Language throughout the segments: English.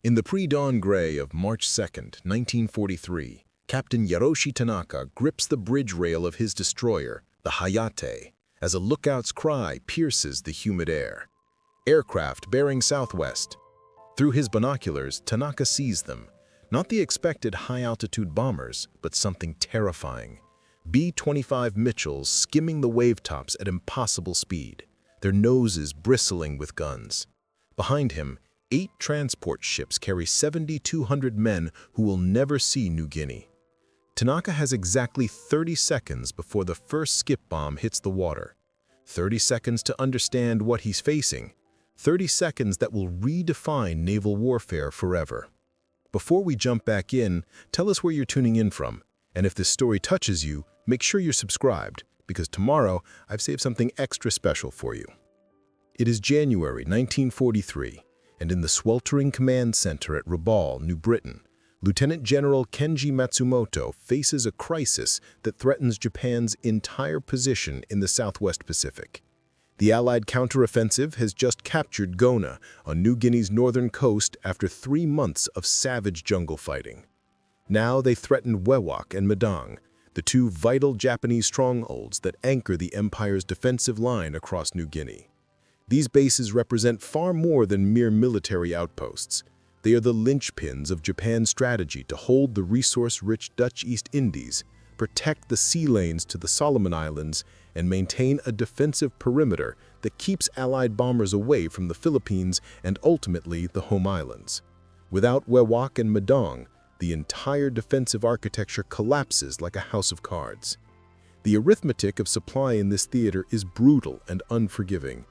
In the pre-dawn gray of March 2nd, 1943, Captain Yaroshi Tanaka grips the bridge rail of his destroyer, the Hayate, as a lookout's cry pierces the humid air. Aircraft bearing southwest. Through his binoculars, Tanaka sees them. Not the expected high-altitude bombers, but something terrifying. B-25 Mitchells skimming the wavetops at impossible speed, their noses bristling with guns. Behind him, 8 transport ships carry 7,200 men who will never see New Guinea. Tanaka has exactly 30 seconds before the first skip bomb hits the water. 30 seconds to understand what he's facing. 30 seconds that will redefine naval warfare forever. Before we jump back in, tell us where you're tuning in from. And if this story touches you, make sure you're subscribed, because tomorrow I've saved something extra special for you. It is January 1943, and in the sweltering command center at Rabaul, New Britain, Lieutenant General Kenji Matsumoto faces a crisis that threatens Japan's entire position in the Southwest Pacific. The Allied counteroffensive has just captured Gona on New Guinea's northern coast after 3 months of savage jungle fighting. Now they threaten Wewak and Madang, the 2 vital Japanese strongholds that anchor the empire's defensive line across New Guinea. These bases represent far more than mere military outposts. They are the linchpins of Japan's strategy to hold the resource-rich Dutch East Indies, protect the sea lanes to the Solomon Islands, and maintain a defensive perimeter that keeps Allied bombers away from the Philippines and ultimately the home islands. Without Wewak and Madang, the entire defensive architecture collapses like a house of cards. The arithmetic of supply in this theater is brutal and unforgiving.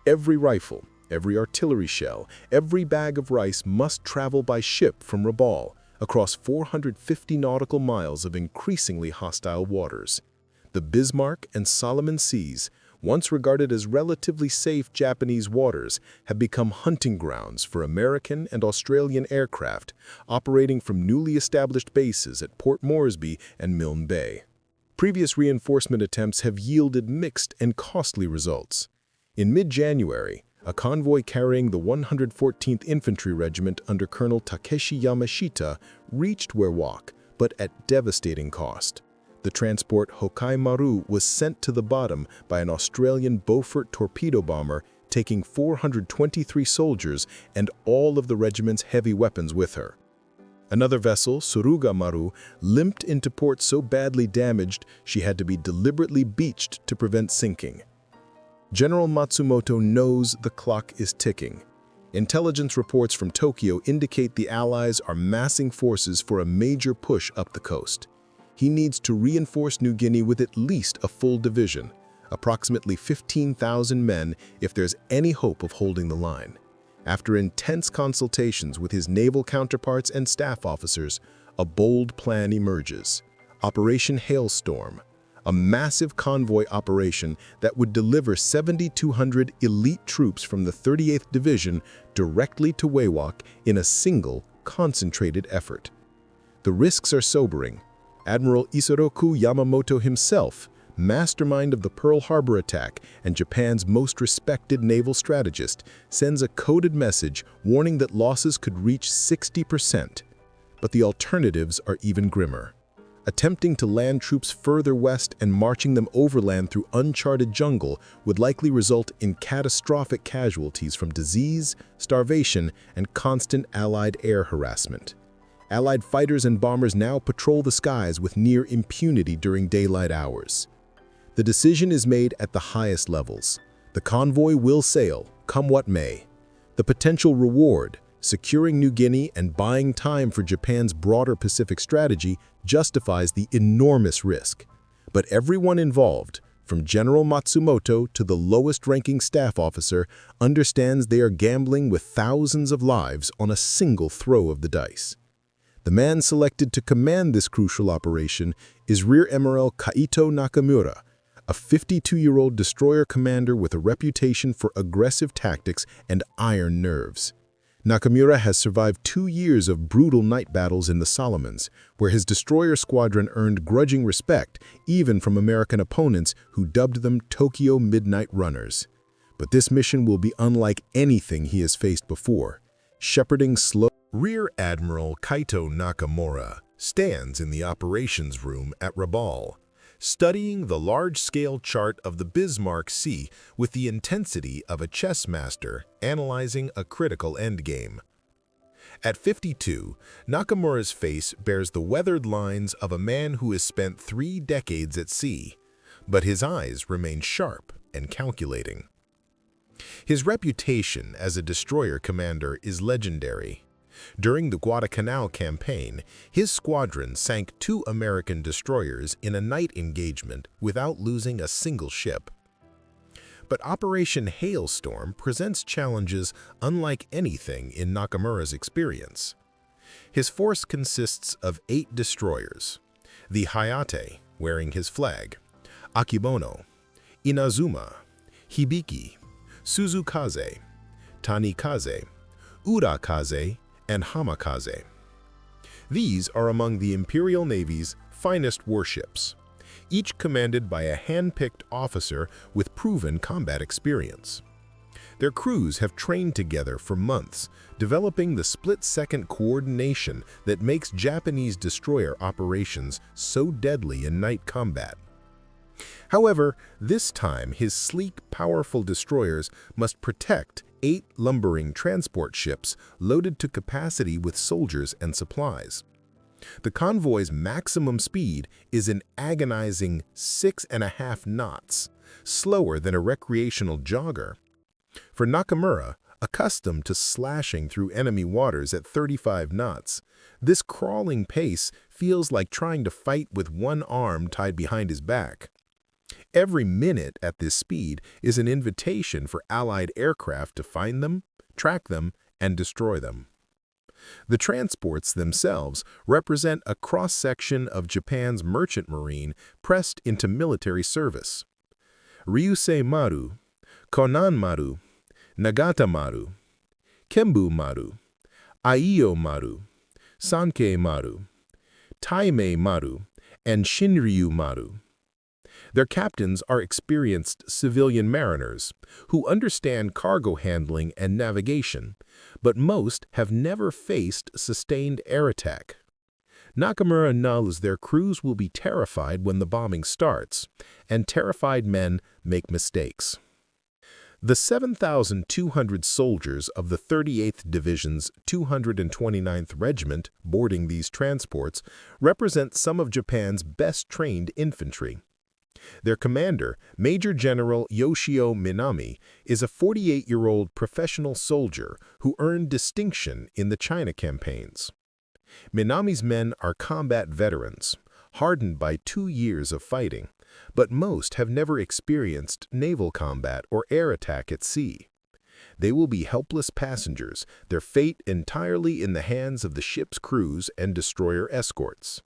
Every rifle, every artillery shell, every bag of rice must travel by ship from Rabaul across 450 nautical miles of increasingly hostile waters. The Bismarck and Solomon Seas, once regarded as relatively safe Japanese waters, have become hunting grounds for American and Australian aircraft operating from newly established bases at Port Moresby and Milne Bay. Previous reinforcement attempts have yielded mixed and costly results. In mid-January, a convoy carrying the 114th Infantry Regiment under Colonel Takeshi Yamashita reached Wewak, but at devastating cost. The transport Hokai Maru was sent to the bottom by an Australian Beaufort torpedo bomber, taking 423 soldiers and all of the regiment's heavy weapons with her. Another vessel, Suruga Maru, limped into port so badly damaged she had to be deliberately beached to prevent sinking. General Matsumoto knows the clock is ticking. Intelligence reports from Tokyo indicate the Allies are massing forces for a major push up the coast. He needs to reinforce New Guinea with at least a full division, approximately 15,000 men if there's any hope of holding the line. After intense consultations with his naval counterparts and staff officers, a bold plan emerges. Operation Hailstorm, a massive convoy operation that would deliver 7,200 elite troops from the 38th Division directly to Wewak in a single, concentrated effort. The risks are sobering. Admiral Isoroku Yamamoto himself, mastermind of the Pearl Harbor attack and Japan's most respected naval strategist, sends a coded message warning that losses could reach 60%. But the alternatives are even grimmer. Attempting to land troops further west and marching them overland through uncharted jungle would likely result in catastrophic casualties from disease, starvation, and constant Allied air harassment. Allied fighters and bombers now patrol the skies with near impunity during daylight hours. The decision is made at the highest levels. The convoy will sail, come what may. The potential reward, securing New Guinea and buying time for Japan's broader Pacific strategy, justifies the enormous risk. But everyone involved, from General Matsumoto to the lowest-ranking staff officer, understands they are gambling with thousands of lives on a single throw of the dice. The man selected to command this crucial operation is Rear Admiral Kaito Nakamura, a 52-year-old destroyer commander with a reputation for aggressive tactics and iron nerves. Nakamura has survived 2 years of brutal night battles in the Solomons, where his destroyer squadron earned grudging respect even from American opponents who dubbed them Tokyo Midnight Runners. But this mission will be unlike anything he has faced before. Shepherding slow Rear Admiral Kaito Nakamura stands in the operations room at Rabaul, studying the large-scale chart of the Bismarck Sea with the intensity of a chess master analyzing a critical endgame. At 52, Nakamura's face bears the weathered lines of a man who has spent 3 decades at sea, but his eyes remain sharp and calculating. His reputation as a destroyer commander is legendary. During the Guadalcanal campaign, his squadron sank 2 American destroyers in a night engagement without losing a single ship. But Operation Hailstorm presents challenges unlike anything in Nakamura's experience. His force consists of 8 destroyers: the Hayate, wearing his flag, Akebono, Inazuma, Hibiki, Suzukaze, Tanikaze, Urakaze, and Hamakaze. These are among the Imperial Navy's finest warships, each commanded by a hand-picked officer with proven combat experience. Their crews have trained together for months, developing the split-second coordination that makes Japanese destroyer operations so deadly in night combat. However, this time his sleek, powerful destroyers must protect 8 lumbering transport ships loaded to capacity with soldiers and supplies. The convoy's maximum speed is an agonizing 6.5 knots, slower than a recreational jogger. For Nakamura, accustomed to slashing through enemy waters at 35 knots, this crawling pace feels like trying to fight with one arm tied behind his back. Every minute at this speed is an invitation for Allied aircraft to find them, track them, and destroy them. The transports themselves represent a cross-section of Japan's merchant marine pressed into military service. Ryusei Maru, Konan Maru, Nagata Maru, Kembu Maru, Aiyo Maru, Sankei Maru, Taimei Maru, and Shinryu Maru. Their captains are experienced civilian mariners who understand cargo handling and navigation, but most have never faced sustained air attack. Nakamura knows their crews will be terrified when the bombing starts, and terrified men make mistakes. The 7,200 soldiers of the 38th Division's 229th Regiment boarding these transports represent some of Japan's best-trained infantry. Their commander, Major General Yoshio Minami, is a 48-year-old professional soldier who earned distinction in the China campaigns. Minami's men are combat veterans, hardened by 2 years of fighting, but most have never experienced naval combat or air attack at sea. They will be helpless passengers, their fate entirely in the hands of the ship's crews and destroyer escorts.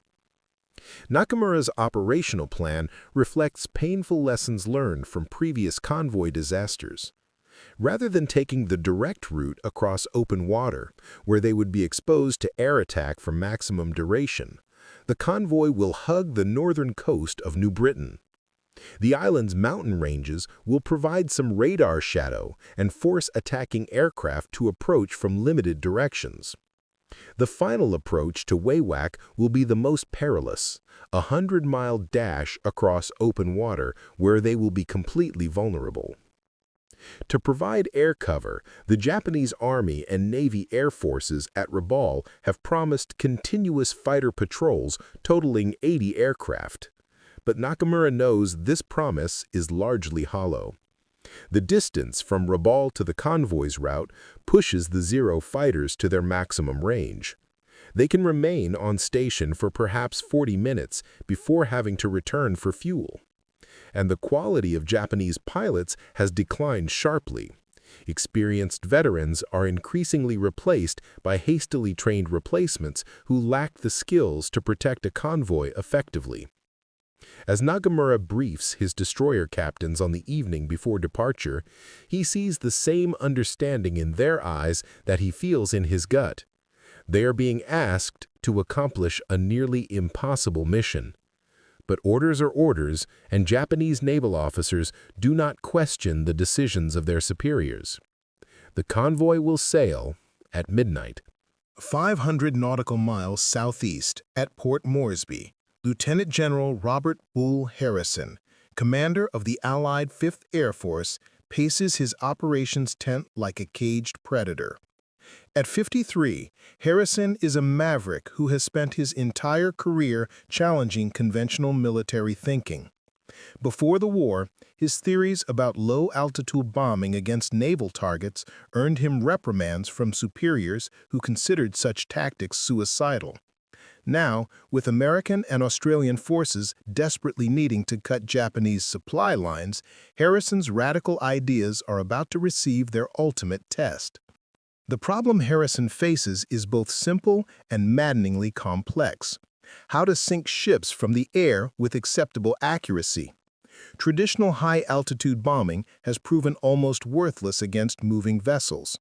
Nakamura's operational plan reflects painful lessons learned from previous convoy disasters. Rather than taking the direct route across open water, where they would be exposed to air attack for maximum duration, the convoy will hug the northern coast of New Britain. The island's mountain ranges will provide some radar shadow and force attacking aircraft to approach from limited directions. The final approach to Wewak will be the most perilous, a 100-mile dash across open water where they will be completely vulnerable. To provide air cover, the Japanese Army and Navy Air Forces at Rabaul have promised continuous fighter patrols totaling 80 aircraft. But Nakamura knows this promise is largely hollow. The distance from Rabaul to the convoy's route pushes the Zero fighters to their maximum range. They can remain on station for perhaps 40 minutes before having to return for fuel. And the quality of Japanese pilots has declined sharply. Experienced veterans are increasingly replaced by hastily trained replacements who lack the skills to protect a convoy effectively. As Nakamura briefs his destroyer captains on the evening before departure, he sees the same understanding in their eyes that he feels in his gut. They are being asked to accomplish a nearly impossible mission. But orders are orders, and Japanese naval officers do not question the decisions of their superiors. The convoy will sail at midnight. 500 nautical miles southeast at Port Moresby, Lieutenant General Robert Bull Harrison, commander of the Allied 5th Air Force, paces his operations tent like a caged predator. At 53, Harrison is a maverick who has spent his entire career challenging conventional military thinking. Before the war, his theories about low-altitude bombing against naval targets earned him reprimands from superiors who considered such tactics suicidal. Now, with American and Australian forces desperately needing to cut Japanese supply lines, Harrison's radical ideas are about to receive their ultimate test. The problem Harrison faces is both simple and maddeningly complex: how to sink ships from the air with acceptable accuracy. Traditional high-altitude bombing has proven almost worthless against moving vessels.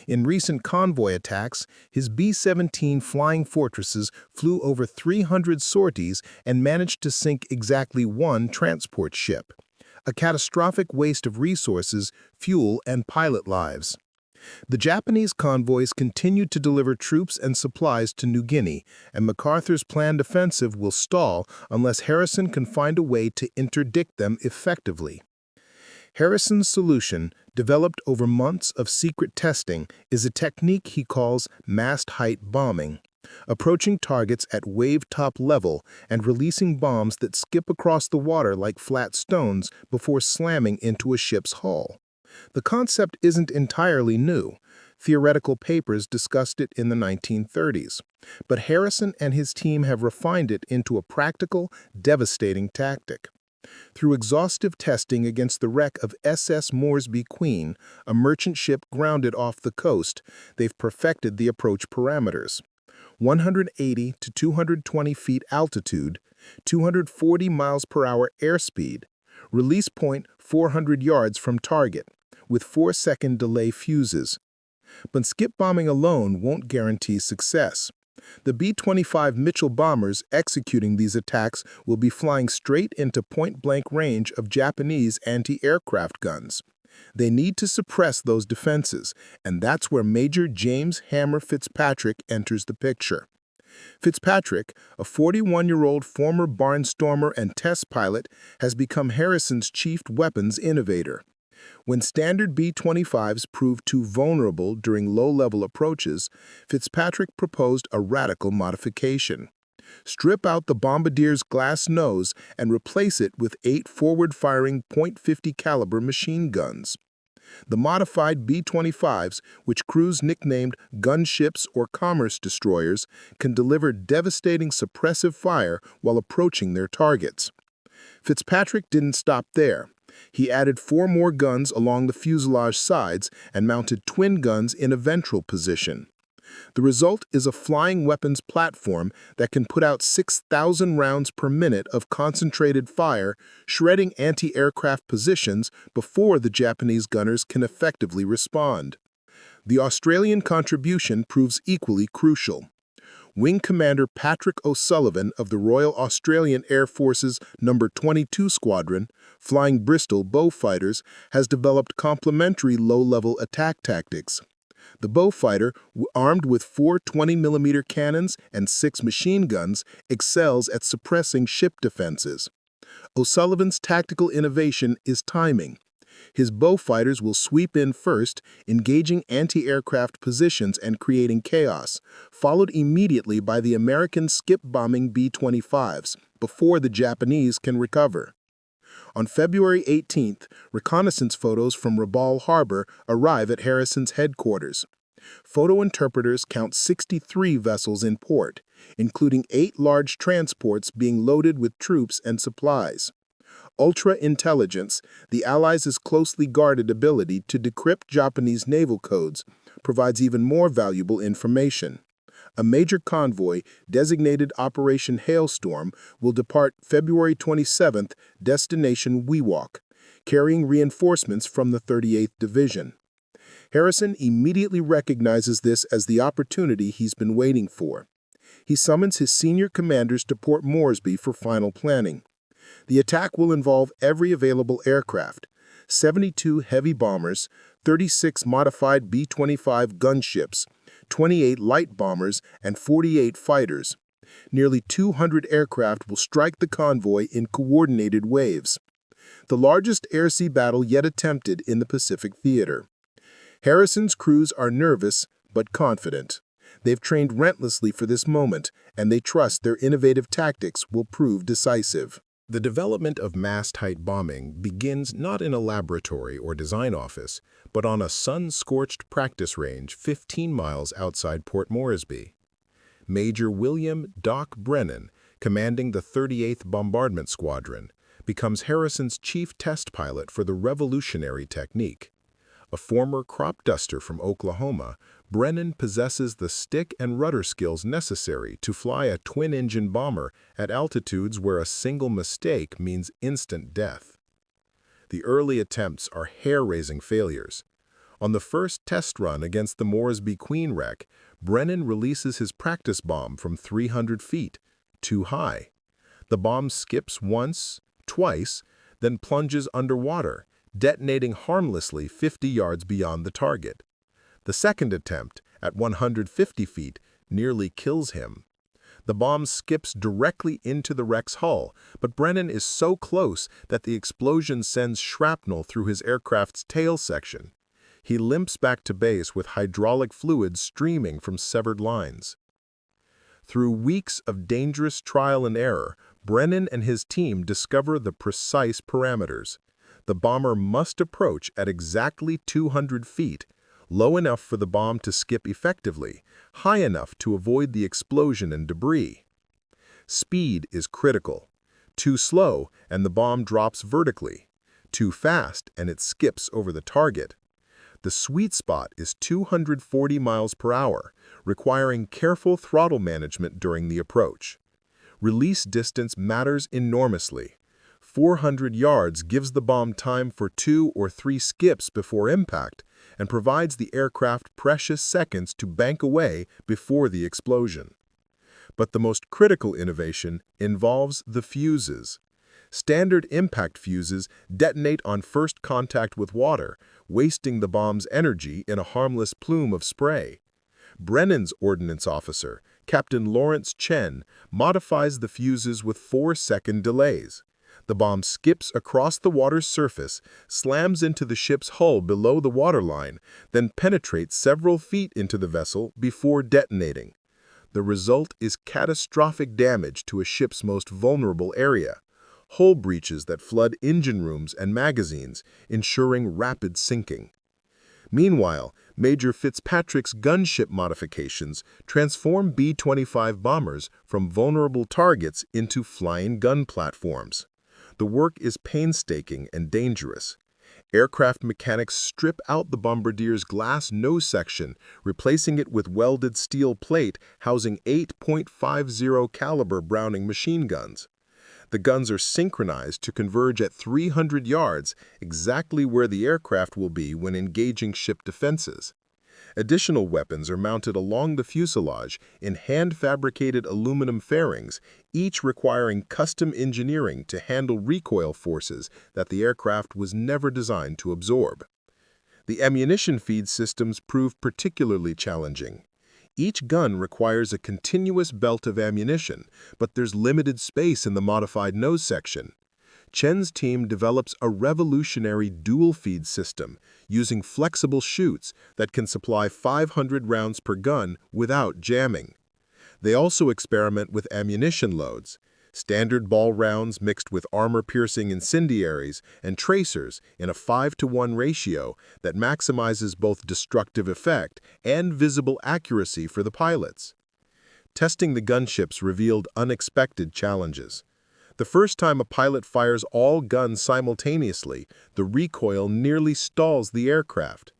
In recent convoy attacks, his B-17 Flying Fortresses flew over 300 sorties and managed to sink exactly one transport ship, a catastrophic waste of resources, fuel, and pilot lives. The Japanese convoys continued to deliver troops and supplies to New Guinea, and MacArthur's planned offensive will stall unless Harrison can find a way to interdict them effectively. Harrison's solution, developed over months of secret testing, is a technique he calls mast-height bombing, approaching targets at wave-top level and releasing bombs that skip across the water like flat stones before slamming into a ship's hull. The concept isn't entirely new. Theoretical papers discussed it in the 1930s. But Harrison and his team have refined it into a practical, devastating tactic. Through exhaustive testing against the wreck of SS Moresby Queen, a merchant ship grounded off the coast, they've perfected the approach parameters: 180 to 220 feet altitude, 240 miles per hour airspeed, release point 400 yards from target, with 4-second delay fuses. But skip bombing alone won't guarantee success. The B-25 Mitchell bombers executing these attacks will be flying straight into point-blank range of Japanese anti-aircraft guns. They need to suppress those defenses, and that's where Major James Hammer Fitzpatrick enters the picture. Fitzpatrick, a 41-year-old former barnstormer and test pilot, has become Harrison's chief weapons innovator. When standard B-25s proved too vulnerable during low-level approaches, Fitzpatrick proposed a radical modification. Strip out the bombardier's glass nose and replace it with 8 forward-firing .50 caliber machine guns. The modified B-25s, which crews nicknamed gunships or commerce destroyers, can deliver devastating suppressive fire while approaching their targets. Fitzpatrick didn't stop there. He added 4 more guns along the fuselage sides and mounted twin guns in a ventral position. The result is a flying weapons platform that can put out 6,000 rounds per minute of concentrated fire, shredding anti-aircraft positions before the Japanese gunners can effectively respond. The Australian contribution proves equally crucial. Wing Commander Patrick O'Sullivan of the Royal Australian Air Force's No. 22 Squadron, flying Bristol Beaufighters, has developed complementary low-level attack tactics. The Beaufighter, armed with 4 20mm cannons and 6 machine guns, excels at suppressing ship defenses. O'Sullivan's tactical innovation is timing. His Beaufighters will sweep in first, engaging anti-aircraft positions and creating chaos, followed immediately by the American skip-bombing B-25s, before the Japanese can recover. On February 18th, reconnaissance photos from Rabaul Harbor arrive at Harrison's headquarters. Photo interpreters count 63 vessels in port, including 8 large transports being loaded with troops and supplies. Ultra-intelligence, the Allies' closely guarded ability to decrypt Japanese naval codes, provides even more valuable information. A major convoy, designated Operation Hailstorm, will depart February 27th, destination Wewak, carrying reinforcements from the 38th Division. Harrison immediately recognizes this as the opportunity he's been waiting for. He summons his senior commanders to Port Moresby for final planning. The attack will involve every available aircraft: 72 heavy bombers, 36 modified B-25 gunships, 28 light bombers, and 48 fighters. Nearly 200 aircraft will strike the convoy in coordinated waves. The largest air-sea battle yet attempted in the Pacific theater. Harrison's crews are nervous but confident. They've trained relentlessly for this moment, and they trust their innovative tactics will prove decisive. The development of mast-height bombing begins not in a laboratory or design office, but on a sun-scorched practice range 15 miles outside Port Moresby. Major William "Doc" Brennan, commanding the 38th Bombardment Squadron, becomes Harrison's chief test pilot for the revolutionary technique. A former crop duster from Oklahoma, Brennan possesses the stick and rudder skills necessary to fly a twin-engine bomber at altitudes where a single mistake means instant death. The early attempts are hair-raising failures. On the first test run against the Moresby Queen wreck, Brennan releases his practice bomb from 300 feet, too high. The bomb skips once, twice, then plunges underwater, detonating harmlessly 50 yards beyond the target. The second attempt, at 150 feet, nearly kills him. The bomb skips directly into the wreck's hull, but Brennan is so close that the explosion sends shrapnel through his aircraft's tail section. He limps back to base with hydraulic fluid streaming from severed lines. Through weeks of dangerous trial and error, Brennan and his team discover the precise parameters. The bomber must approach at exactly 200 feet, low enough for the bomb to skip effectively, high enough to avoid the explosion and debris. Speed is critical. Too slow, and the bomb drops vertically. Too fast, and it skips over the target. The sweet spot is 240 miles per hour, requiring careful throttle management during the approach. Release distance matters enormously. 400 yards gives the bomb time for 2 or 3 skips before impact and provides the aircraft precious seconds to bank away before the explosion. But the most critical innovation involves the fuses. Standard impact fuses detonate on first contact with water, wasting the bomb's energy in a harmless plume of spray. Brennan's ordnance officer, Captain Lawrence Chen, modifies the fuses with 4-second delays. The bomb skips across the water's surface, slams into the ship's hull below the waterline, then penetrates several feet into the vessel before detonating. The result is catastrophic damage to a ship's most vulnerable area, hull breaches that flood engine rooms and magazines, ensuring rapid sinking. Meanwhile, Major Fitzpatrick's gunship modifications transform B-25 bombers from vulnerable targets into flying gun platforms. The work is painstaking and dangerous. Aircraft mechanics strip out the bombardier's glass nose section, replacing it with welded steel plate housing 8.50 caliber Browning machine guns. The guns are synchronized to converge at 300 yards, exactly where the aircraft will be when engaging ship defenses. Additional weapons are mounted along the fuselage in hand-fabricated aluminum fairings, each requiring custom engineering to handle recoil forces that the aircraft was never designed to absorb. The ammunition feed systems prove particularly challenging. Each gun requires a continuous belt of ammunition, but there's limited space in the modified nose section. Chen's team develops a revolutionary dual-feed system using flexible chutes that can supply 500 rounds per gun without jamming. They also experiment with ammunition loads, standard ball rounds mixed with armor-piercing incendiaries and tracers in a 5-to-1 ratio that maximizes both destructive effect and visible accuracy for the pilots. Testing the gunships revealed unexpected challenges. The first time a pilot fires all guns simultaneously, the recoil nearly stalls the aircraft.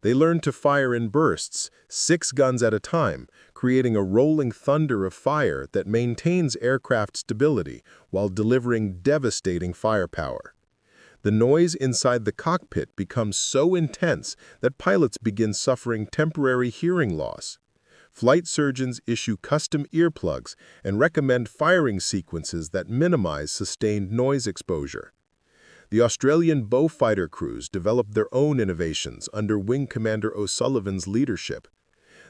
They learn to fire in bursts, 6 guns at a time, creating a rolling thunder of fire that maintains aircraft stability while delivering devastating firepower. The noise inside the cockpit becomes so intense that pilots begin suffering temporary hearing loss. Flight surgeons issue custom earplugs and recommend firing sequences that minimize sustained noise exposure. The Australian Beaufighter crews developed their own innovations under Wing Commander O'Sullivan's leadership.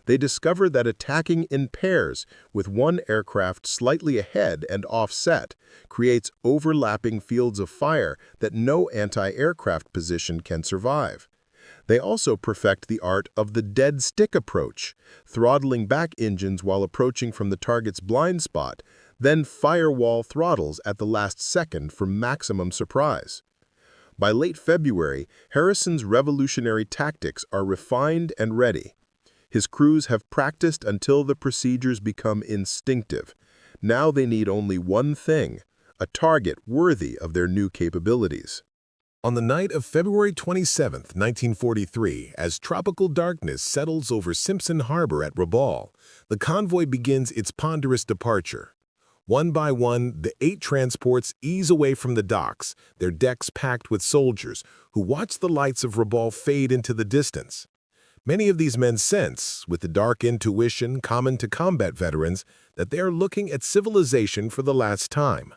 they discover that attacking in pairs with one aircraft slightly ahead and offset creates overlapping fields of fire that no anti-aircraft position can survive. They also perfect the art of the dead stick approach, throttling back engines while approaching from the target's blind spot, then firewall throttles at the last second for maximum surprise. By late February, Harrison's revolutionary tactics are refined and ready. His crews have practiced until the procedures become instinctive. Now they need only one thing, a target worthy of their new capabilities. On the night of February 27, 1943, as tropical darkness settles over Simpson Harbor at Rabaul, the convoy begins its ponderous departure. One by one, the 8 transports ease away from the docks, their decks packed with soldiers who watch the lights of Rabaul fade into the distance. Many of these men sense, with the dark intuition common to combat veterans, that they are looking at civilization for the last time.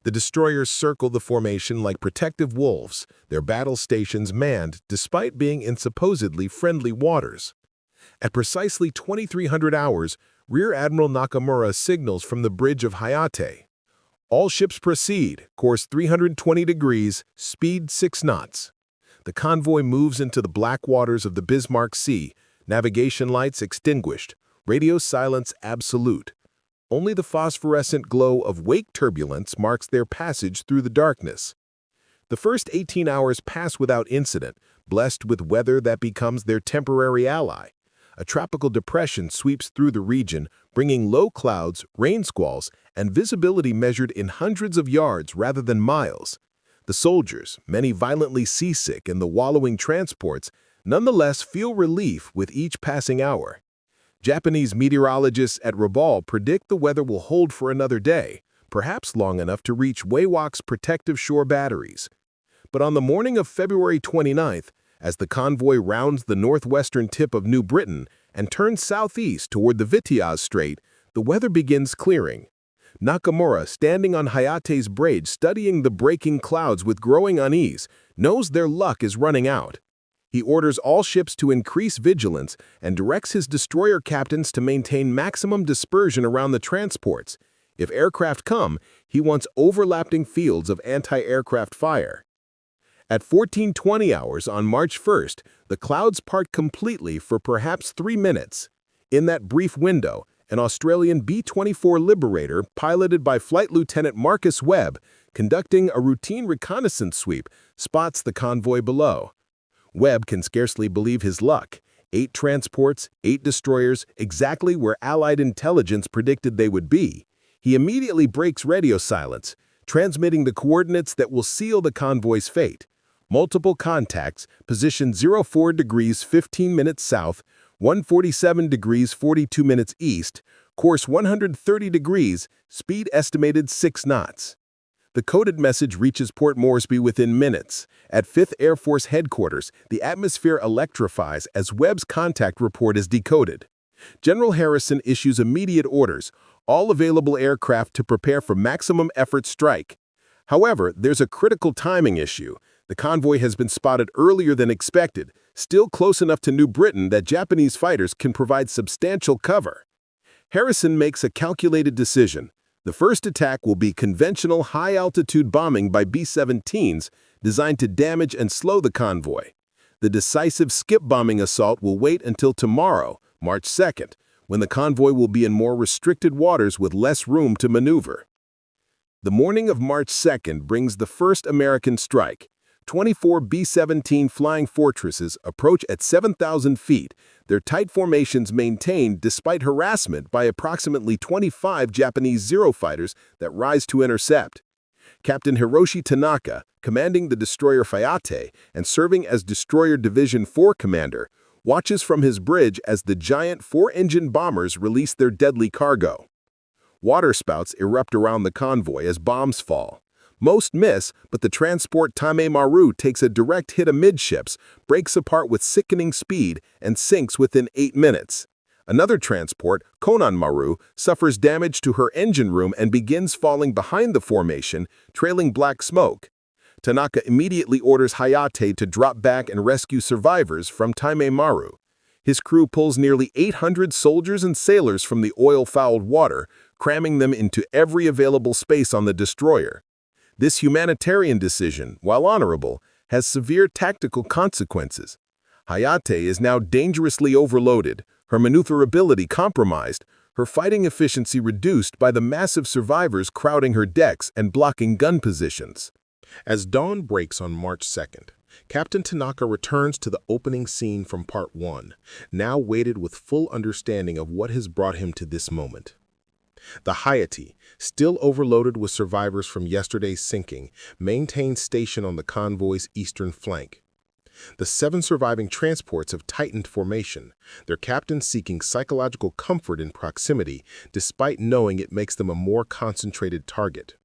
The destroyers circle the formation like protective wolves, their battle stations manned despite being in supposedly friendly waters. At precisely 2300 hours, Rear Admiral Nakamura signals from the bridge of Hayate. All ships proceed, course 320 degrees, speed 6 knots. The convoy moves into the black waters of the Bismarck Sea, navigation lights extinguished, radio silence absolute. Only the phosphorescent glow of wake turbulence marks their passage through the darkness. The first 18 hours pass without incident, blessed with weather that becomes their temporary ally. A tropical depression sweeps through the region, bringing low clouds, rain squalls, and visibility measured in hundreds of yards rather than miles. The soldiers, many violently seasick in the wallowing transports, nonetheless feel relief with each passing hour. Japanese meteorologists at Rabaul predict the weather will hold for another day, perhaps long enough to reach Wewak's protective shore batteries. But on the morning of February 29th, as the convoy rounds the northwestern tip of New Britain and turns southeast toward the Vitiaz Strait, the weather begins clearing. Nakamura, standing on Hayate's bridge studying the breaking clouds with growing unease, knows their luck is running out. He orders all ships to increase vigilance and directs his destroyer captains to maintain maximum dispersion around the transports. If aircraft come, he wants overlapping fields of anti-aircraft fire. At 14:20 hours on March 1st, the clouds part completely for perhaps 3 minutes. In that brief window, an Australian B-24 Liberator, piloted by Flight Lieutenant Marcus Webb, conducting a routine reconnaissance sweep, spots the convoy below. Webb can scarcely believe his luck. 8 transports, 8 destroyers, exactly where Allied intelligence predicted they would be. He immediately breaks radio silence, transmitting the coordinates that will seal the convoy's fate. Multiple contacts, position 04 degrees 15 minutes south, 147 degrees 42 minutes east, course 130 degrees, speed estimated 6 knots. The coded message reaches Port Moresby within minutes. At 5th Air Force Headquarters, the atmosphere electrifies as Webb's contact report is decoded. General Harrison issues immediate orders, all available aircraft to prepare for maximum effort strike. However, there's a critical timing issue. The convoy has been spotted earlier than expected, still close enough to New Britain that Japanese fighters can provide substantial cover. Harrison makes a calculated decision. The first attack will be conventional high-altitude bombing by B-17s designed to damage and slow the convoy. The decisive skip-bombing assault will wait until tomorrow, March 2nd, when the convoy will be in more restricted waters with less room to maneuver. The morning of March 2nd brings the first American strike. 24 B-17 Flying Fortresses approach at 7,000 feet, their tight formations maintained despite harassment by approximately 25 Japanese Zero fighters that rise to intercept. Captain Hiroshi Tanaka, commanding the destroyer Fayate and serving as Destroyer Division 4 commander, watches from his bridge as the giant 4-engine bombers release their deadly cargo. Waterspouts erupt around the convoy as bombs fall. Most miss, but the transport Tame Maru takes a direct hit amidships, breaks apart with sickening speed, and sinks within 8 minutes. Another transport, Konan Maru, suffers damage to her engine room and begins falling behind the formation, trailing black smoke. Tanaka immediately orders Hayate to drop back and rescue survivors from Tame Maru. His crew pulls nearly 800 soldiers and sailors from the oil-fouled water, cramming them into every available space on the destroyer. This humanitarian decision, while honorable, has severe tactical consequences. Hayate is now dangerously overloaded, her maneuverability compromised, her fighting efficiency reduced by the massive survivors crowding her decks and blocking gun positions. As dawn breaks on March 2nd, Captain Tanaka returns to the opening scene from Part 1, now weighted with full understanding of what has brought him to this moment. The Hayate, still overloaded with survivors from yesterday's sinking, maintains station on the convoy's eastern flank. The 7 surviving transports have tightened formation, their captains seeking psychological comfort in proximity despite knowing it makes them a more concentrated target.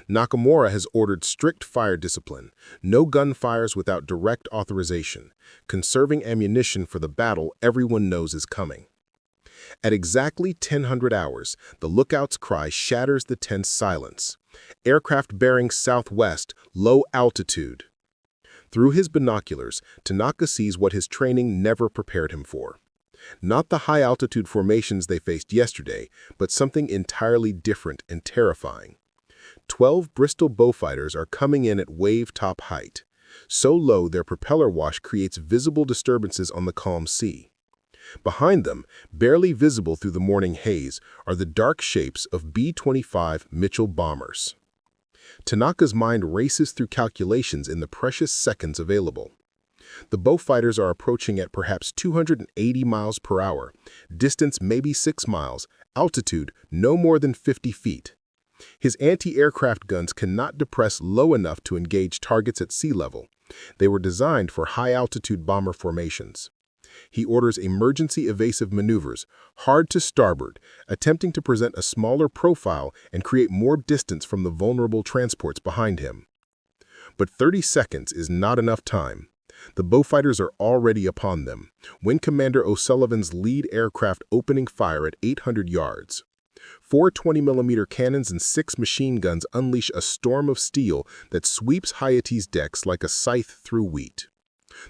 Nakamura has ordered strict fire discipline, no gunfires without direct authorization, conserving ammunition for the battle everyone knows is coming. At exactly 1000 hours, the lookout's cry shatters the tense silence. Aircraft bearing southwest, low altitude. Through his binoculars, Tanaka sees what his training never prepared him for. Not the high-altitude formations they faced yesterday, but something entirely different and terrifying. 12 Bristol Beaufighters are coming in at wave-top height. So low their propeller wash creates visible disturbances on the calm sea. Behind them, barely visible through the morning haze, are the dark shapes of B-25 Mitchell bombers. Tanaka's mind races through calculations in the precious seconds available. The Beaufighters are approaching at perhaps 280 miles per hour, distance maybe 6 miles, altitude no more than 50 feet. His anti-aircraft guns cannot depress low enough to engage targets at sea level. They were designed for high-altitude bomber formations. He orders emergency evasive maneuvers, hard to starboard, attempting to present a smaller profile and create more distance from the vulnerable transports behind him. But 30 seconds is not enough time. The Beaufighters are already upon them, Wing Commander O'Sullivan's lead aircraft opening fire at 800 yards. 4 20mm cannons and 6 machine guns unleash a storm of steel that sweeps Hayate's decks like a scythe through wheat.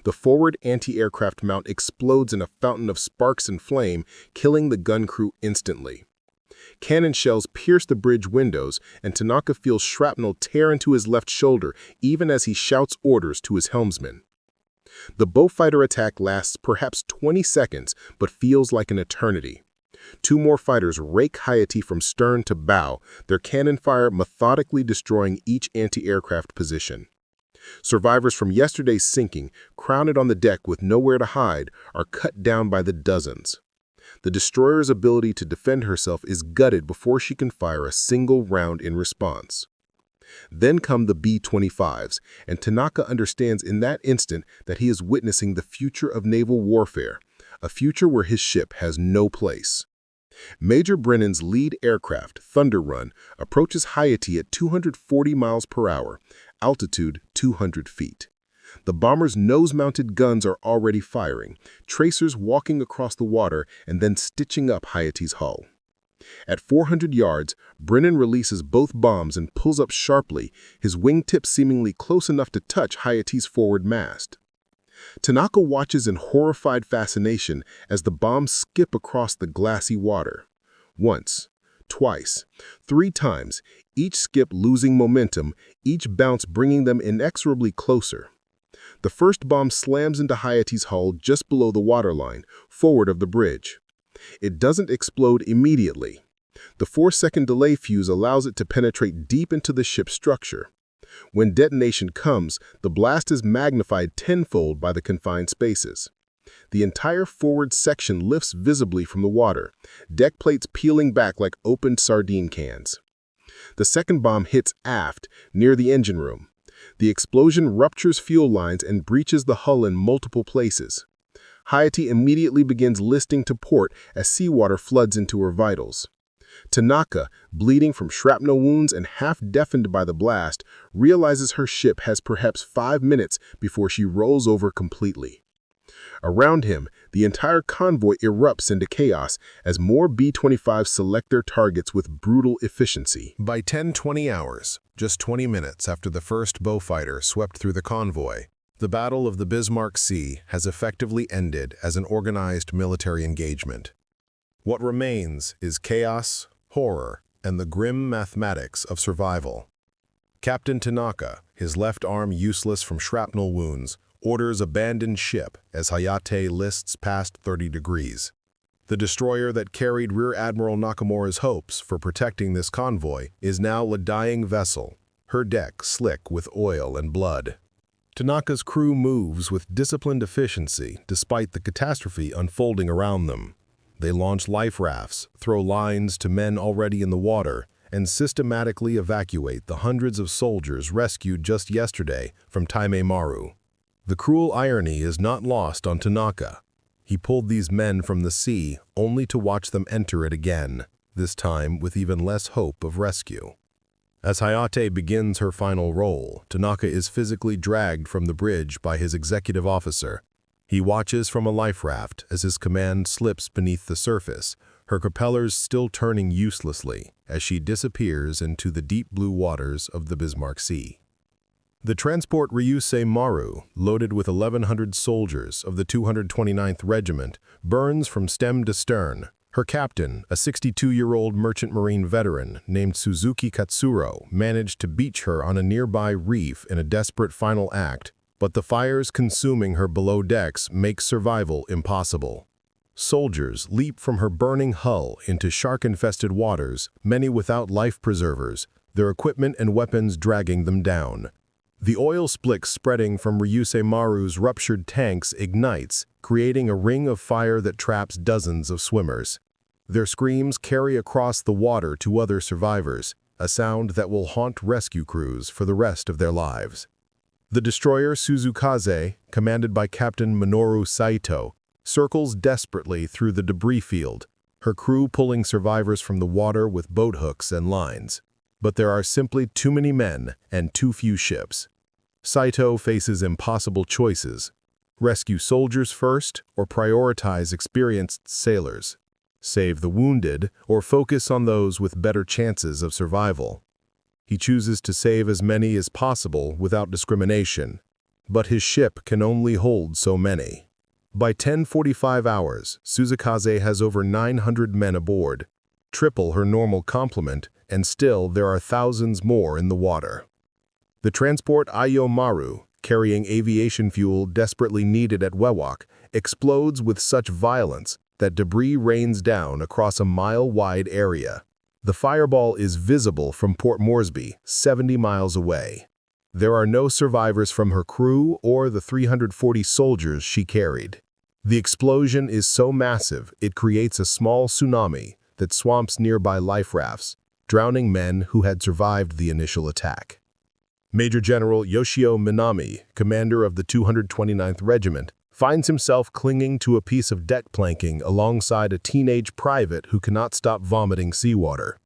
The forward anti-aircraft mount explodes in a fountain of sparks and flame, killing the gun crew instantly. Cannon shells pierce the bridge windows, and Tanaka feels shrapnel tear into his left shoulder even as he shouts orders to his helmsman. The Beaufighter attack lasts perhaps 20 seconds, but feels like an eternity. 2 more fighters rake Hayate from stern to bow, their cannon fire methodically destroying each anti-aircraft position. Survivors from yesterday's sinking, crowded on the deck with nowhere to hide, are cut down by the dozens. The destroyer's ability to defend herself is gutted before she can fire a single round in response. Then come the B-25s, and Tanaka understands in that instant that he is witnessing the future of naval warfare, a future where his ship has no place. Major Brennan's lead aircraft, Thunder Run, approaches Hayate at 240 miles per hour, altitude 200 feet. The bomber's nose-mounted guns are already firing, tracers walking across the water and then stitching up Hayate's hull. At 400 yards, Brennan releases both bombs and pulls up sharply, his wingtips seemingly close enough to touch Hayate's forward mast. Tanaka watches in horrified fascination as the bombs skip across the glassy water. Once, twice, 3 times, each skip losing momentum, each bounce bringing them inexorably closer. The first bomb slams into Hayate's hull just below the waterline, forward of the bridge. It doesn't explode immediately. The 4-second delay fuse allows it to penetrate deep into the ship's structure. When detonation comes, the blast is magnified tenfold by the confined spaces. The entire forward section lifts visibly from the water, deck plates peeling back like opened sardine cans. The second bomb hits aft, near the engine room. The explosion ruptures fuel lines and breaches the hull in multiple places. Hayate immediately begins listing to port as seawater floods into her vitals. Tanaka, bleeding from shrapnel wounds and half-deafened by the blast, realizes her ship has perhaps 5 minutes before she rolls over completely. Around him, the entire convoy erupts into chaos as more B-25s select their targets with brutal efficiency. By 10:20 hours, just 20 minutes after the first Beaufighter swept through the convoy, The Battle of the Bismarck Sea has effectively ended as an organized military engagement. What remains is chaos, horror, and the grim mathematics of survival. Captain Tanaka, his left arm useless from shrapnel wounds, orders abandoned ship as Hayate lists past 30 degrees. The destroyer that carried Rear Admiral Nakamura's hopes for protecting this convoy is now a dying vessel, her deck slick with oil and blood. Tanaka's crew moves with disciplined efficiency despite the catastrophe unfolding around them. They launch life rafts, throw lines to men already in the water, and systematically evacuate the hundreds of soldiers rescued just yesterday from Taime Maru. The cruel irony is not lost on Tanaka. He pulled these men from the sea only to watch them enter it again, this time with even less hope of rescue. As Hayate begins her final role, Tanaka is physically dragged from the bridge by his executive officer. He watches from a life raft as his command slips beneath the surface, her propellers still turning uselessly as she disappears into the deep blue waters of the Bismarck Sea. The transport Ryusei Maru, loaded with 1,100 soldiers of the 229th Regiment, burns from stem to stern. Her captain, a 62-year-old merchant marine veteran named Suzuki Katsuro, managed to beach her on a nearby reef in a desperate final act, but the fires consuming her below decks make survival impossible. Soldiers leap from her burning hull into shark-infested waters, many without life preservers, their equipment and weapons dragging them down. The oil splick spreading from Ryusei Maru's ruptured tanks ignites, creating a ring of fire that traps dozens of swimmers. Their screams carry across the water to other survivors, a sound that will haunt rescue crews for the rest of their lives. The destroyer Suzukaze, commanded by Captain Minoru Saito, circles desperately through the debris field, her crew pulling survivors from the water with boat hooks and lines. But there are simply too many men and too few ships. Saito faces impossible choices: rescue soldiers first or prioritize experienced sailors, save the wounded or focus on those with better chances of survival. He chooses to save as many as possible without discrimination, but his ship can only hold so many. By 10:45 hours, Suzukaze has over 900 men aboard, triple her normal complement, and still there are thousands more in the water. The transport Ayo Maru, carrying aviation fuel desperately needed at Wewak, explodes with such violence that debris rains down across a mile-wide area. The fireball is visible from Port Moresby, 70 miles away. There are no survivors from her crew or the 340 soldiers she carried. The explosion is so massive it creates a small tsunami that swamps nearby life rafts, drowning men who had survived the initial attack. Major General Yoshio Minami, commander of the 229th Regiment, finds himself clinging to a piece of deck planking alongside a teenage private who cannot stop vomiting seawater.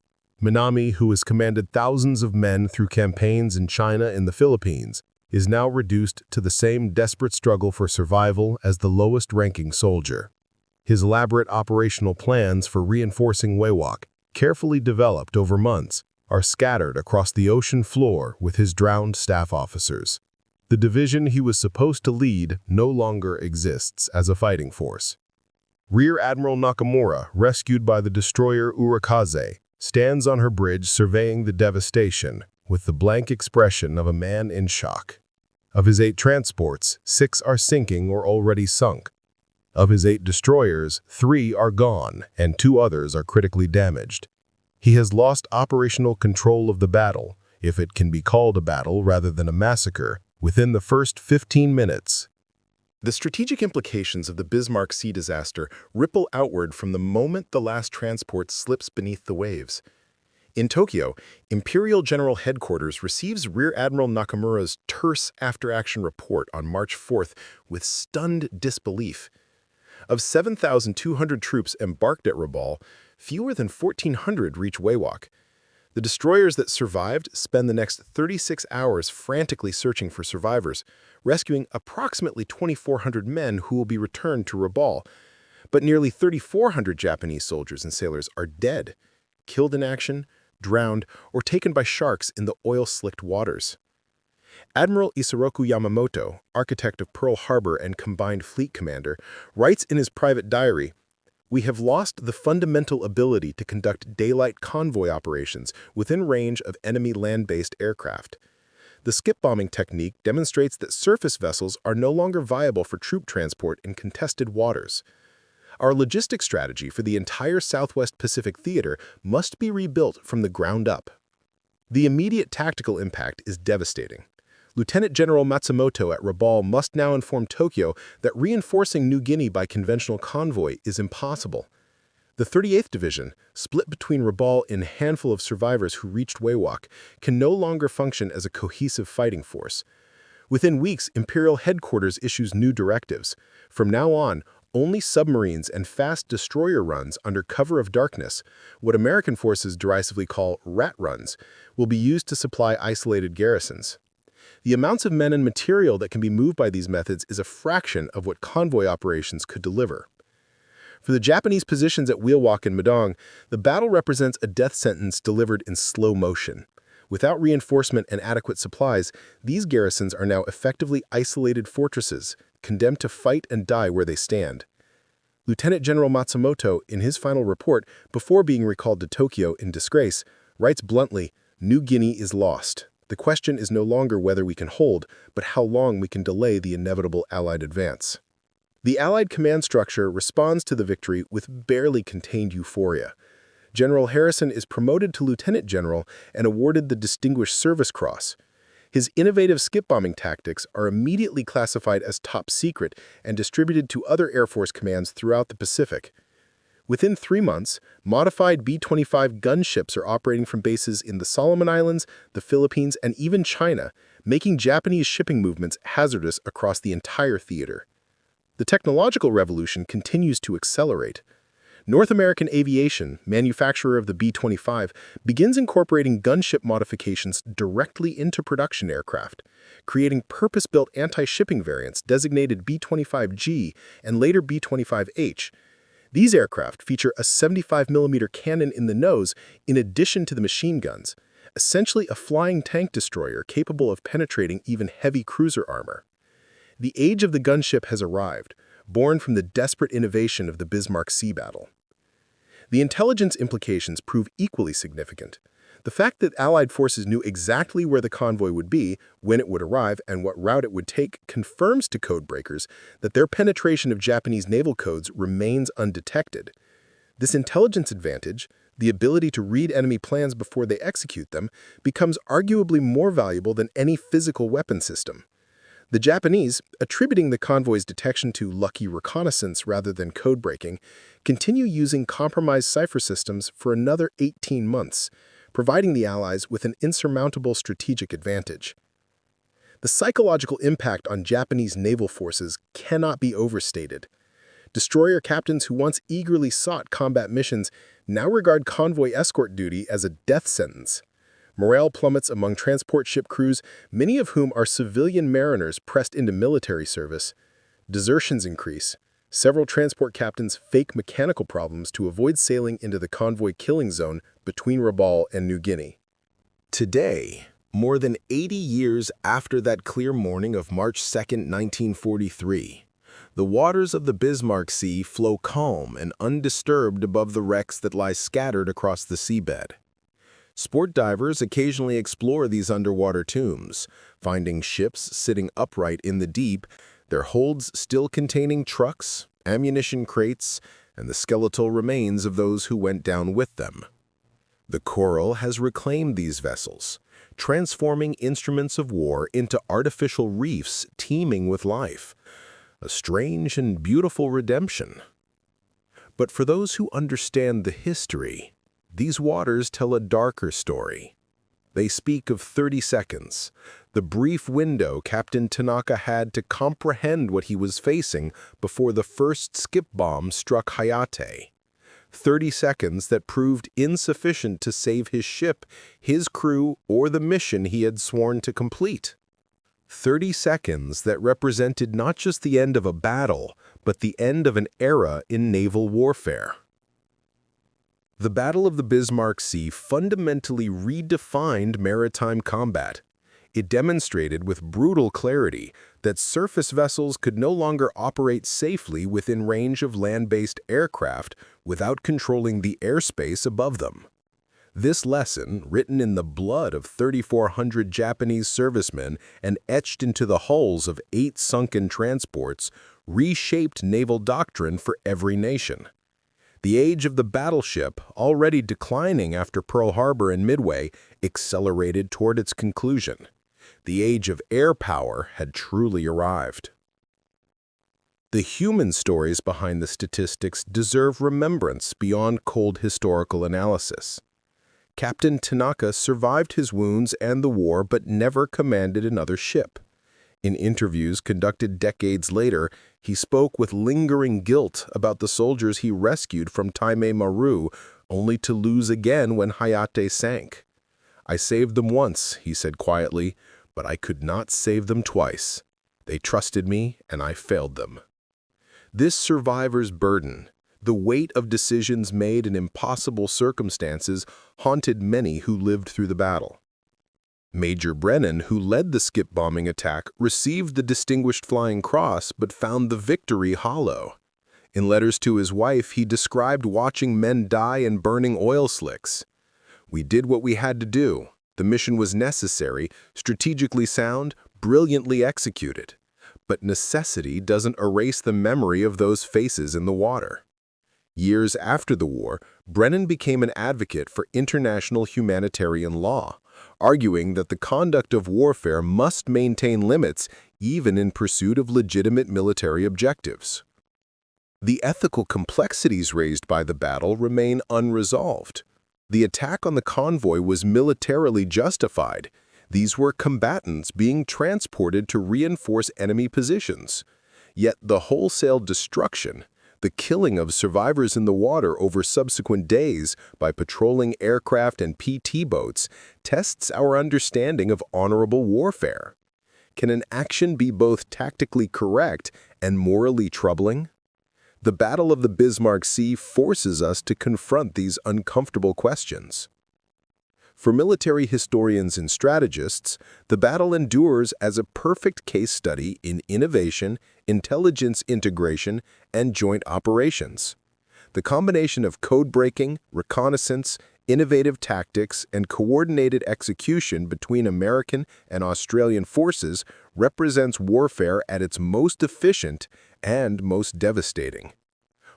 Minami, who has commanded thousands of men through campaigns in China and the Philippines, is now reduced to the same desperate struggle for survival as the lowest-ranking soldier. His elaborate operational plans for reinforcing Wewak, carefully developed over months, are scattered across the ocean floor with his drowned staff officers. The division he was supposed to lead no longer exists as a fighting force. Rear Admiral Nakamura, rescued by the destroyer Urakaze, stands on her bridge surveying the devastation with the blank expression of a man in shock. Of his 8 transports, 6 are sinking or already sunk. Of his 8 destroyers, 3 are gone and 2 others are critically damaged. He has lost operational control of the battle, if it can be called a battle rather than a massacre, within the first 15 minutes. The strategic implications of the Bismarck Sea disaster ripple outward from the moment the last transport slips beneath the waves. In Tokyo, Imperial General Headquarters receives Rear Admiral Nakamura's terse after-action report on March 4th with stunned disbelief. Of 7,200 troops embarked at Rabaul, fewer than 1,400 reach Wewak. The destroyers that survived spend the next 36 hours frantically searching for survivors, rescuing approximately 2,400 men who will be returned to Rabaul. But nearly 3,400 Japanese soldiers and sailors are dead, killed in action, drowned, or taken by sharks in the oil-slicked waters. Admiral Isoroku Yamamoto, architect of Pearl Harbor and Combined Fleet Commander, writes in his private diary, "We have lost the fundamental ability to conduct daylight convoy operations within range of enemy land-based aircraft. The skip bombing technique demonstrates that surface vessels are no longer viable for troop transport in contested waters. Our logistics strategy for the entire Southwest Pacific Theater must be rebuilt from the ground up." The immediate tactical impact is devastating. Lieutenant General Matsumoto at Rabaul must now inform Tokyo that reinforcing New Guinea by conventional convoy is impossible. The 38th Division, split between Rabaul and a handful of survivors who reached Wewak, can no longer function as a cohesive fighting force. Within weeks, Imperial Headquarters issues new directives. From now on, only submarines and fast destroyer runs under cover of darkness, what American forces derisively call rat runs, will be used to supply isolated garrisons. The amounts of men and material that can be moved by these methods is a fraction of what convoy operations could deliver. For the Japanese positions at Wewak and Madong, the battle represents a death sentence delivered in slow motion. Without reinforcement and adequate supplies, these garrisons are now effectively isolated fortresses, condemned to fight and die where they stand. Lieutenant General Matsumoto, in his final report, before being recalled to Tokyo in disgrace, writes bluntly, "New Guinea is lost. The question is no longer whether we can hold, but how long we can delay the inevitable Allied advance." The Allied command structure responds to the victory with barely contained euphoria. General Harrison is promoted to lieutenant general and awarded the Distinguished Service Cross. His innovative skip bombing tactics are immediately classified as top secret and distributed to other Air Force commands throughout the Pacific. Within 3 months, modified B-25 gunships are operating from bases in the Solomon Islands, the Philippines, and even China, making Japanese shipping movements hazardous across the entire theater. The technological revolution continues to accelerate. North American Aviation, manufacturer of the B-25, begins incorporating gunship modifications directly into production aircraft, creating purpose-built anti-shipping variants designated B-25G and later B-25H. These aircraft feature a 75mm cannon in the nose in addition to the machine guns, essentially a flying tank destroyer capable of penetrating even heavy cruiser armor. The age of the gunship has arrived, born from the desperate innovation of the Bismarck Sea battle. The intelligence implications prove equally significant. The fact that Allied forces knew exactly where the convoy would be, when it would arrive, and what route it would take confirms to codebreakers that their penetration of Japanese naval codes remains undetected. This intelligence advantage, the ability to read enemy plans before they execute them, becomes arguably more valuable than any physical weapon system. The Japanese, attributing the convoy's detection to lucky reconnaissance rather than code-breaking, continue using compromised cipher systems for another 18 months, providing the Allies with an insurmountable strategic advantage. The psychological impact on Japanese naval forces cannot be overstated. Destroyer captains who once eagerly sought combat missions now regard convoy escort duty as a death sentence. Morale plummets among transport ship crews, many of whom are civilian mariners pressed into military service. Desertions increase. Several transport captains fake mechanical problems to avoid sailing into the convoy killing zone between Rabaul and New Guinea. Today, more than 80 years after that clear morning of March 2, 1943, the waters of the Bismarck Sea flow calm and undisturbed above the wrecks that lie scattered across the seabed. Sport divers occasionally explore these underwater tombs, finding ships sitting upright in the deep, their holds still containing trucks, ammunition crates, and the skeletal remains of those who went down with them. The coral has reclaimed these vessels, transforming instruments of war into artificial reefs teeming with life. A strange and beautiful redemption. But for those who understand the history, these waters tell a darker story. They speak of 30 seconds, the brief window Captain Tanaka had to comprehend what he was facing before the first skip bomb struck Hayate. 30 seconds that proved insufficient to save his ship, his crew, or the mission he had sworn to complete. 30 seconds that represented not just the end of a battle, but the end of an era in naval warfare. The Battle of the Bismarck Sea fundamentally redefined maritime combat. It demonstrated with brutal clarity that surface vessels could no longer operate safely within range of land-based aircraft without controlling the airspace above them. This lesson, written in the blood of 3,400 Japanese servicemen and etched into the hulls of 8 sunken transports, reshaped naval doctrine for every nation. The age of the battleship, already declining after Pearl Harbor and Midway, accelerated toward its conclusion. The age of air power had truly arrived. The human stories behind the statistics deserve remembrance beyond cold historical analysis. Captain Tanaka survived his wounds and the war but never commanded another ship. In interviews conducted decades later, he spoke with lingering guilt about the soldiers he rescued from Taimei Maru, only to lose again when Hayate sank. "I saved them once," he said quietly, "but I could not save them twice. They trusted me, and I failed them." This survivor's burden, the weight of decisions made in impossible circumstances, haunted many who lived through the battle. Major Brennan, who led the skip bombing attack, received the Distinguished Flying Cross but found the victory hollow. In letters to his wife, he described watching men die in burning oil slicks. "We did what we had to do. The mission was necessary, strategically sound, brilliantly executed. But necessity doesn't erase the memory of those faces in the water." Years after the war, Brennan became an advocate for international humanitarian law, arguing that the conduct of warfare must maintain limits even in pursuit of legitimate military objectives. The ethical complexities raised by the battle remain unresolved. The attack on the convoy was militarily justified. These were combatants being transported to reinforce enemy positions. Yet the wholesale destruction, the killing of survivors in the water over subsequent days by patrolling aircraft and PT boats, tests our understanding of honorable warfare. Can an action be both tactically correct and morally troubling? The Battle of the Bismarck Sea forces us to confront these uncomfortable questions. For military historians and strategists, the battle endures as a perfect case study in innovation, intelligence integration, and joint operations. The combination of code-breaking, reconnaissance, innovative tactics, and coordinated execution between American and Australian forces represents warfare at its most efficient and most devastating.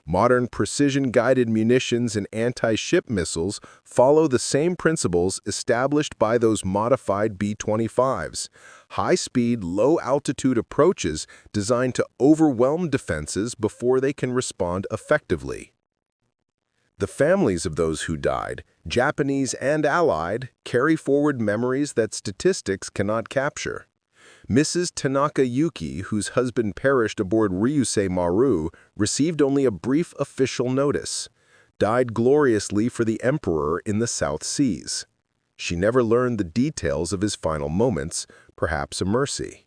Modern precision-guided munitions and anti-ship missiles follow the same principles established by those modified B-25s, high-speed, low-altitude approaches designed to overwhelm defenses before they can respond effectively. The families of those who died, Japanese and Allied, carry forward memories that statistics cannot capture. Mrs. Tanaka Yuki, whose husband perished aboard Ryusei Maru, received only a brief official notice, died gloriously for the Emperor in the South Seas. She never learned the details of his final moments, perhaps a mercy.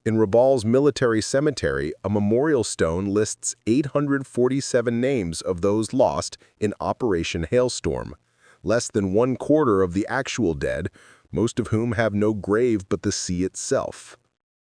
In Rabal's military cemetery, a memorial stone lists 847 names of those lost in Operation Hailstorm, less than 1/4 of the actual dead, most of whom have no grave but the sea itself.